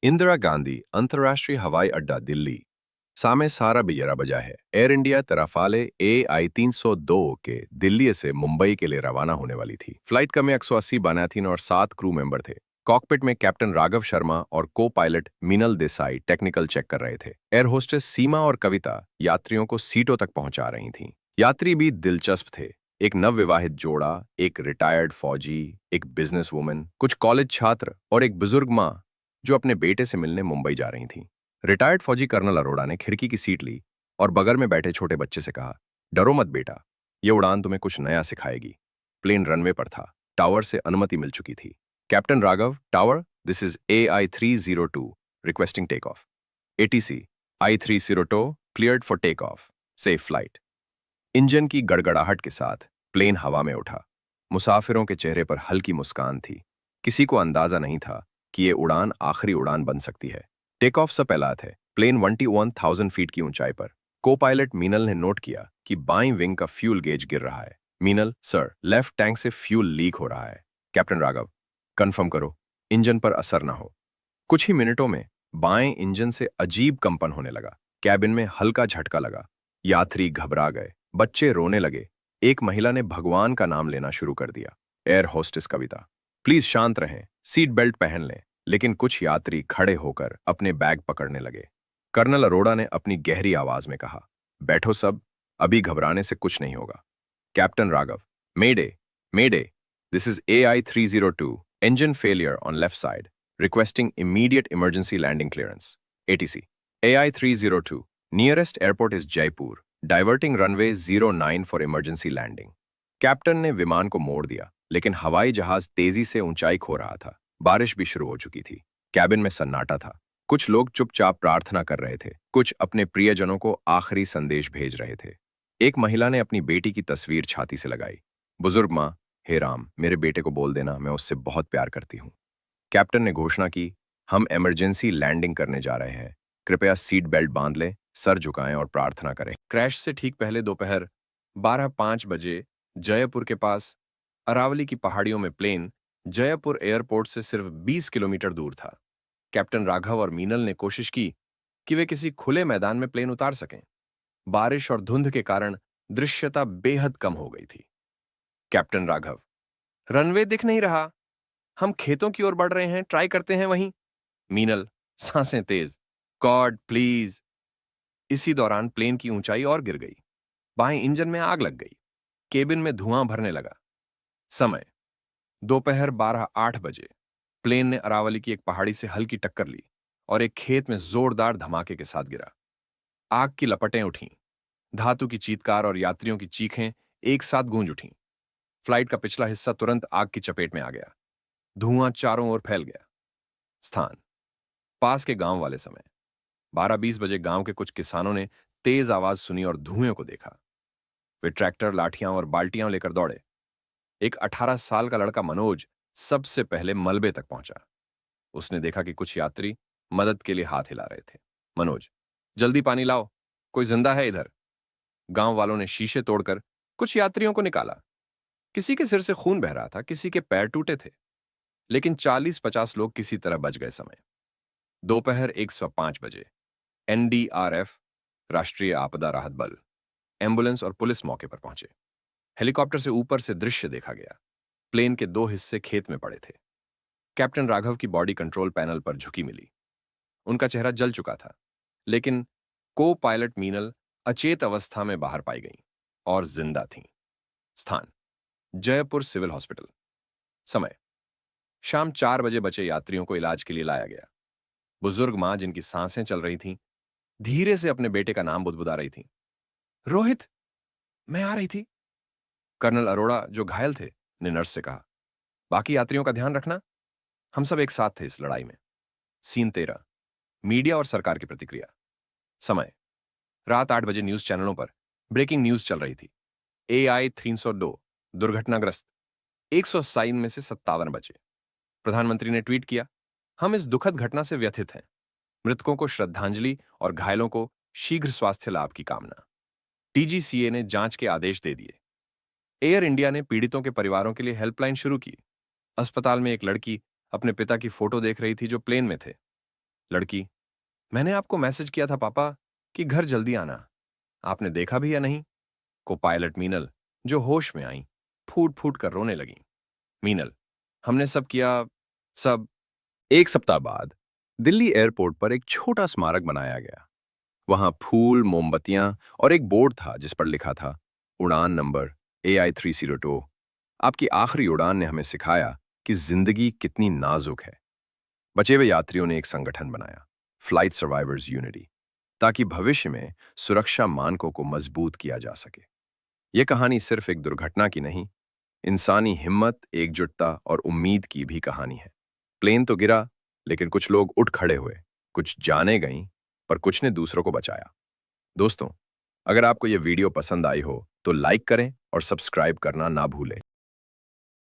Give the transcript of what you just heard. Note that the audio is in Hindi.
इंदिरा गांधी अंतर्राष्ट्रीय हवाई अड्डा दिल्ली सामे सारा बियरा बजा है। एयर इंडिया तरफाले AI-302 के दिल्ली से मुंबई के लिए रवाना होने वाली थी। फ्लाइट का में 180 बना थी और 7 क्रू मेंबर थे। कॉकपिट में कैप्टन राघव शर्मा और copilot Meenal Desai technical check कर रहे थे। एयर होस्टेस सीमा और कविता यात्रियों को सीटों तक पहुंचा रही थीं। यात्री भी दिलचस्प थे। एक नवविवाहित जोड़ा, एक रिटायर्ड फौजी, एक बिजनेस वुमन, कुछ कॉलेज छात्र और एक बुजुर्ग माँ जो अपने बेटे से मिलने मुंबई जा रही थीं। रिटायर्ड फौजी कर्नल अरोड़ा ने खिड़की की सीट ली और बगल में बैठे छोटे बच्चे से कहा, डरो मत बेटा, ये उड़ान तुम्हें कुछ नया सिखाएगी। प्लेन रनवे पर था। टावर से अनुमति मिल चुकी थी। Captain Raghav, tower, this is AI-302 requesting take off. ATC I-302 cleared for take off, safe flight. Engine की गड़गड़ाहट के साथ प्लेन हवा में उठा। मुसाफिरों के चेहरे पर हल्की मुस्कान थी। किसी को अंदाजा नहीं था कि ये उड़ान आखिरी उड़ान बन सकती है। टेक ऑफ से पहला थे। प्लेन 21,000 फीट की ऊंचाई पर। को पायलट मीनल ने नोट किया कि बाईं विंग का फ्यूल गेज गिर रहा है। मीनल, सर, लेफ्ट टैंक से फ्यूल लीक हो रहा है। कैप्टन राघव, कंफर्म करो, इंजन पर असर ना हो। कुछ ही मिनटों में बाएं इंजन से अजीब कंपन होने लगा। कैबिन में हल्का झटका लगा। यात्री घबरा गए। बच्चे रोने लगे। एक महिला ने भगवान का नाम लेना शुरू कर दिया। एयर होस्टेस कविता, प्लीज शांत रहें, सीट बेल्ट पहन लें। लेकिन कुछ यात्री खड़े होकर अपने बैग पकड़ने लगे। कर्नल अरोड़ा ने अपनी गहरी आवाज में कहा, बैठो सब, अभी घबराने से कुछ नहीं होगा। Captain Raghav, mayday, mayday, this is AI-302, engine failure on left side, requesting immediate emergency landing clearance. ATC, AI-302, nearest airport is Jaipur, diverting runway 09 for emergency landing. Captain ने विमान को मोड़ दिया, लेकिन हवाई जहाज तेजी से ऊंचाई खो रहा था। बारिश भी शुरू हो चुकी थी। कैबिन में सन्नाटा था। कुछ लोग चुपचाप प्रार्थना कर रहे थे, कुछ अपने प्रियजनों को आखिरी संदेश भेज रहे थे। एक महिला ने अपनी बेटी की तस्वीर छाती से लगाई। बुजुर्ग माँ, हे राम, मेरे बेटे को बोल देना मैं उससे बहुत प्यार करती हूँ। कैप्टन ने घोषणा की, हम इमरजेंसी लैंडिंग करने जा रहे हैं। कृपया सीट बेल्ट बांध लें, सर झुकाएं और प्रार्थना करें। क्रैश से ठीक पहले दोपहर 12:05 बजे जयपुर के पास अरावली की पहाड़ियों में प्लेन जयपुर एयरपोर्ट से सिर्फ 20 किलोमीटर दूर था। कैप्टन राघव और मीनल ने कोशिश की कि वे किसी खुले मैदान में प्लेन उतार सकें। बारिश और धुंध के कारण दृश्यता बेहद कम हो गई थी। कैप्टन राघव, रनवे दिख नहीं रहा, हम खेतों की ओर बढ़ रहे हैं, ट्राई करते हैं वहीं। मीनल, सांसें तेज, गॉड प्लीज। इसी दौरान प्लेन की ऊंचाई और गिर गई। बाएं इंजन में आग लग गई। केबिन में धुआं भरने लगा। समय दोपहर 12:08 बजे। प्लेन ने अरावली की एक पहाड़ी से हल्की टक्कर ली और एक खेत में जोरदार धमाके के साथ गिरा। आग की लपटें उठीं। धातु की चीत्कार और यात्रियों की चीखें एक साथ गूंज उठीं। फ्लाइट का पिछला हिस्सा तुरंत आग की चपेट में आ गया। धुआं चारों ओर फैल गया। स्थान पास के गांव वाले। समय 12:20 बजे। गांव के कुछ किसानों ने तेज आवाज सुनी और धुएं को देखा। वे ट्रैक्टर, लाठियां और बाल्टियां लेकर दौड़े। एक 18 साल का लड़का मनोज सबसे पहले मलबे तक पहुंचा। उसने देखा कि कुछ यात्री मदद के लिए हाथ हिला रहे थे। मनोज, जल्दी पानी लाओ, कोई जिंदा है इधर। गांव वालों ने शीशे तोड़कर कुछ यात्रियों को निकाला। किसी के सिर से खून बह रहा था, किसी के पैर टूटे थे, लेकिन 40-50 लोग किसी तरह बच गए। समय दोपहर 1:05 बजे। NDRF, राष्ट्रीय आपदा राहत बल, एम्बुलेंस और पुलिस मौके पर पहुंचे। हेलीकॉप्टर से ऊपर से दृश्य देखा गया। प्लेन के 2 हिस्से खेत में पड़े थे। कैप्टन राघव की बॉडी कंट्रोल पैनल पर झुकी मिली। उनका चेहरा जल चुका था, लेकिन को पायलट मीनल अचेत अवस्था में बाहर पाई गई और जिंदा थीं। स्थान जयपुर सिविल हॉस्पिटल। समय शाम 4 बजे। बचे यात्रियों को इलाज के लिए लाया गया। बुजुर्ग मां, जिनकी सांसें चल रही थीं, धीरे से अपने बेटे का नाम बुदबुदा रही थीं। रोहित, मैं आ रही थी। कर्नल अरोड़ा, जो घायल थे, ने नर्स से कहा, बाकी यात्रियों का ध्यान रखना, हम सब एक साथ थे इस लड़ाई में। सीन 13। मीडिया और सरकार की प्रतिक्रिया। समय रात 8 बजे। न्यूज चैनलों पर ब्रेकिंग न्यूज चल रही थी। AI-302 दुर्घटनाग्रस्त। 100 में से 57 बचे। प्रधानमंत्री ने ट्वीट किया, हम इस दुखद घटना से व्यथित हैं। मृतकों को श्रद्धांजलि और घायलों को शीघ्र स्वास्थ्य लाभ की कामना। TGCA ने जांच के आदेश दे दिए। एयर इंडिया ने पीड़ितों के परिवारों के लिए हेल्पलाइन शुरू की। अस्पताल में एक लड़की अपने पिता की फोटो देख रही थी जो प्लेन में थे। लड़की, मैंने आपको मैसेज किया था पापा कि घर जल्दी आना। आपने देखा भी या नहीं? को पायलट मीनल, जो होश में आई, फूट फूट कर रोने लगी। मीनल, हमने सब किया, सब। एक सप्ताह बाद दिल्ली एयरपोर्ट पर एक छोटा स्मारक बनाया गया। वहां फूल, मोमबत्तियां और एक बोर्ड था जिस पर लिखा था, उड़ान नंबर AI 302। आपकी आखिरी उड़ान ने हमें सिखाया कि जिंदगी कितनी नाजुक है। बचे हुए यात्रियों ने एक संगठन बनाया, फ्लाइट सर्वाइवर्स यूनिटी, ताकि भविष्य में सुरक्षा मानकों को मजबूत किया जा सके। यह कहानी सिर्फ एक दुर्घटना की नहीं, इंसानी हिम्मत, एकजुटता और उम्मीद की भी कहानी है। प्लेन तो गिरा, लेकिन कुछ लोग उठ खड़े हुए, कुछ जाने गईं, पर कुछ ने दूसरों को बचाया। दोस्तों, अगर आपको यह वीडियो पसंद आई हो तो लाइक करें और सब्सक्राइब करना ना भूलें।